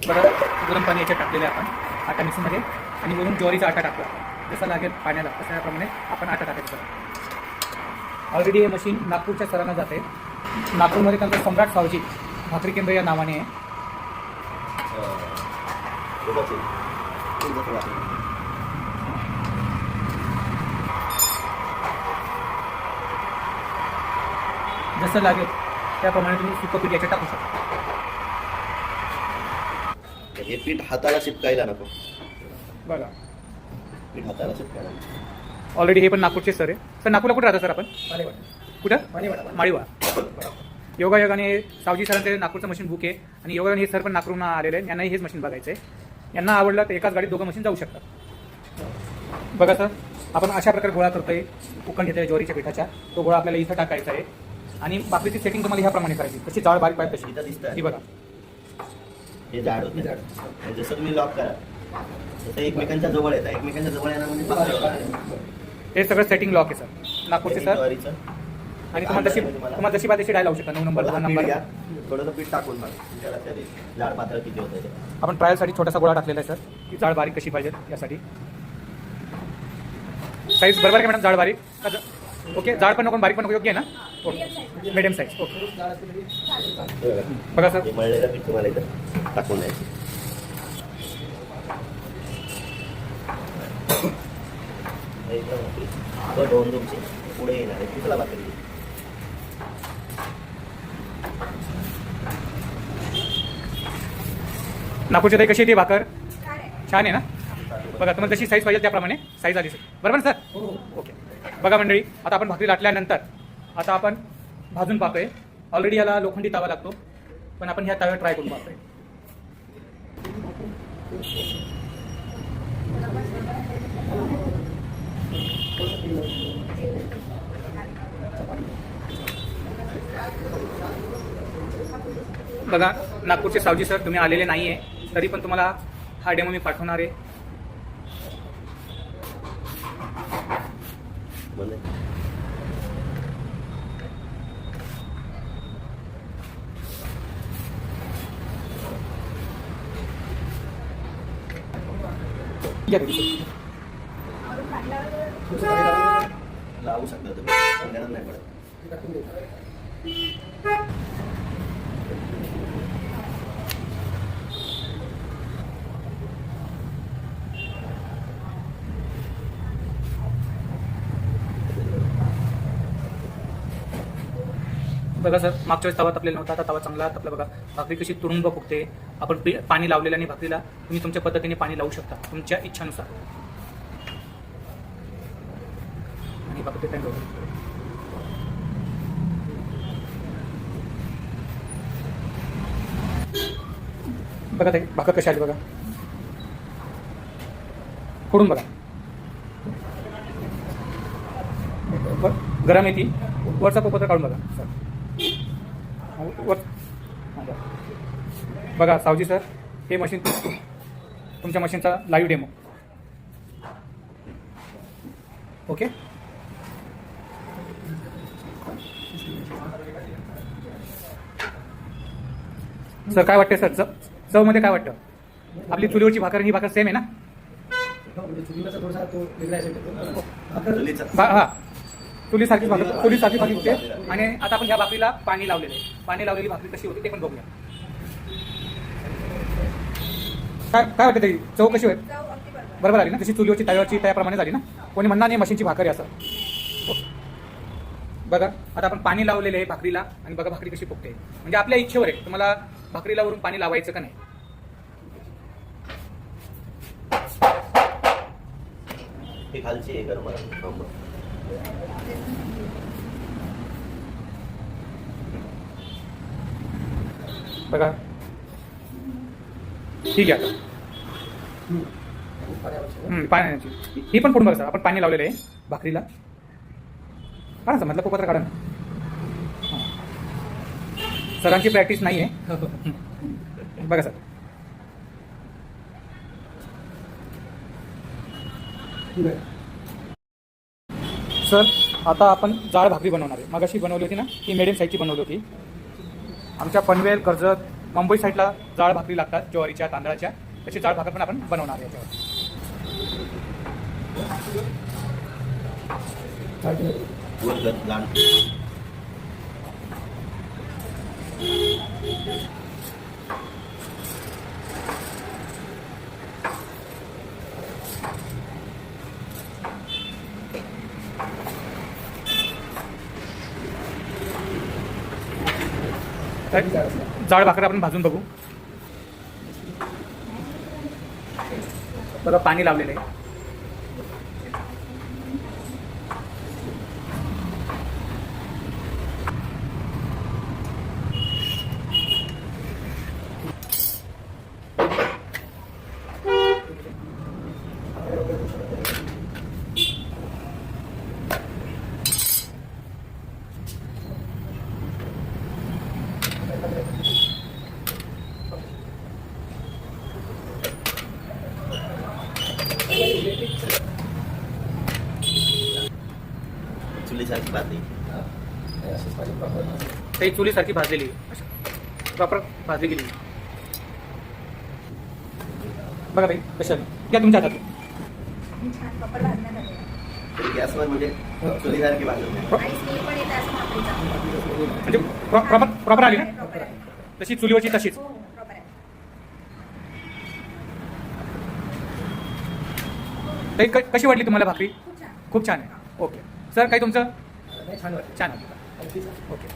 बरं, गरम पाणी याच्यात टाकलेलं आहे आपण आटा मिक्समध्ये आणि वरून ज्वारीचा आटा टाकतो. जसं लागेल पाण्याला तशाप्रमाणे आपण आटा टाकायचं. ऑलरेडी हे मशीन नागपूरच्या सरांना जाते. नागपूरमध्ये त्यांचं सम्राट सावजी भाकरी केंद्र या नावाने आहे. जसं लागेल त्याप्रमाणे तुम्ही सुकं पीठ याच्यात टाकू शकता. हे पीठ हाताला चिपकायला नको. बघा, पीठ हाताला चिपकायला. ऑलरेडी हे पण नागपूरचे सर आहे. सर नागपूरला कुठं राहता सर आपण? कुठं? माळीवाडा. योगायोगाने सावजी सरांचे नागपूरचं मशीन बुक आहे आणि योगायोगाने हे सर पण नागपूरहून आलेले आहे. यांनाही हेच मशीन बघायचं आहे. यांना आवडलं तर एकाच गाडीत दोघं मशीन जाऊ शकतात. बघा सर, आपण अशा प्रकारे गोळा करतोय. उकण घेतोय ज्वारीच्या पिठाच्या. तो गोळा आपल्याला इथं टाकायचा आहे आणि भाकरीची सेटिंग तुम्हाला ह्याप्रमाणे करायची. कशी जाड बारीक पाहिजे तशी दिसतं. ही बघा, हे जाड होते. जसं तुम्ही लॉक करा तसं एकमेकांच्या जवळ येतात. एकमेकांच्या जवळ येणार म्हणजे हे सगळं सेटिंग लॉक आहे सर नागपूरचे सर. ज्वारीचं आणि तुम्हाला जशी पाहिजे तशी डाय लावू शकता. 9 नंबर 2 नंबर थोडंसं पीठ टाकून जाड पातळ किती होतं. आपण ट्रायलसाठी छोटासा गोळा टाकलेला आहे सर की जाड बारीक कशी पाहिजे यासाठी. साईज बरोबर आहे का मॅडम? जाड बारीक ओके. जाड पण नको बारीक पण नको, योग्य आहे ना? Okay, medium size. ओके बघा सर, मळलेलं पीठ तुम्हाला इथं टाकून द्यायचं. दोन तुमचे पुढे येणार आहे. तिथला भाकरी नागपूरची ताई कशी आहे ती भाकर? छान आहे ना? बघा, तुम्हाला जशी साईज पाहिजे त्याप्रमाणे साईज आली सर. बरोबर ना सर? ओके. बघा मंडळी, आता आपण भाकरी लाटल्यानंतर आता आपण भाजून पाहतोय. ऑलरेडी याला लोखंडी तवा लागतो, पण आपण ह्या तव्यावर ट्राय करून पाहतोय. बघा, नागपूरचे सावजी सर तुम्ही आलेले नाही आहे, तरी पण तुम्हाला हा डेमो मी पाठवणार आहे. लावू शकता तुम्ही, गरज नाही पडत. बघा सर, मागच्या वेळेस तवा तापलेला नव्हता, आता तवा चांगला तापला. बघा भाकरी कशी तुरुंब फुगते. आपण पाणी लावलेलं आणि भाकरीला तुम्ही तुमच्या पद्धतीने पाणी लावू शकता तुमच्या इच्छानुसार. आणि भाकरी टाइम बघा ताई, भाकर कशी आली बघा. फोडून बघा. गरम आहे ती. वरचा पोपत्र काढून बघा सर. वर बघा सावजी सर, हे मशीन तुमच्या मशीनचा लाईव्ह डेमो. ओके. सर काय वाटते सर? चव मध्ये काय वाटतं? आपली चुलीवरची भाकर ही भाकर सेम आहे ना? हा, चुलीसारखीच भाकरी होते. आणि आता आपण ह्या भाकरीला पाणी लावलेलं आहे. पाणी लावलेली भाकरी कशी होती ते पण बघूया. काय वाटतं तरी चव कशी होईल? बरोबर आली ना? जशी चुलीवरची तव्यावरची त्याप्रमाणे झाली ना? कोणी म्हणणार नाही मशीनची भाकर आहे असं. बघा, आता आपण पाणी लावलेलं आहे भाकरीला आणि बघा भाकरी कशी फुगते. म्हणजे आपल्या इच्छेवर आहे तुम्हाला भाकरीला वरून पाणी लावायचं का नाही. हे खालची आहे गरम. बघा ठीक आहे. आता पाण्याची ही पण फोडून बघा सर. आपण पाणी लावलेलं आहे भाकरीला. काढा सर, मधलं पोपत्र काढा ना. सरांची प्रॅक्टिस नाही आहे. बघा सर. सर आता आपण जाड भाकरी बनवणार आहे. मगाशी बनवली होती ना, ती मिडियम साईजची बनवली होती. आमच्या पनवेल, कर्जत, मुंबई साईडला जाड भाकरी लागतात ज्वारीच्या, तांदळाच्या. तशी जाड भाकर पण आपण बनवणार आहे याच्यावर. गोल कर, लहान. तर जाड भाकर आपण भाजून बघू. बघा पाणी लावलेलं आहे. चुलीसारखी पाती. ते चुलीसारखी भाजलेली प्रॉपर भाजली गेली. बघा ताई कशा घ्या तुमच्या हातात. छान प्रॉपर भाजण्यात आलेलं आहे. गॅसवर म्हणजे चुलीसारखी भाजत नाही. आणि स्मेल पण येते असं भाकरीचा. म्हणजे प्रॉपर प्रॉपर आली ना, प्रॉपर आहे. तशी चुलीवरची तशीच. हो, प्रॉपर आहे. ताई कशी वाटली तुम्हाला भाकरी? खूप छान. खूप छान आहे. ओके सर, काही तुमचं? छान वाटलं. ओके.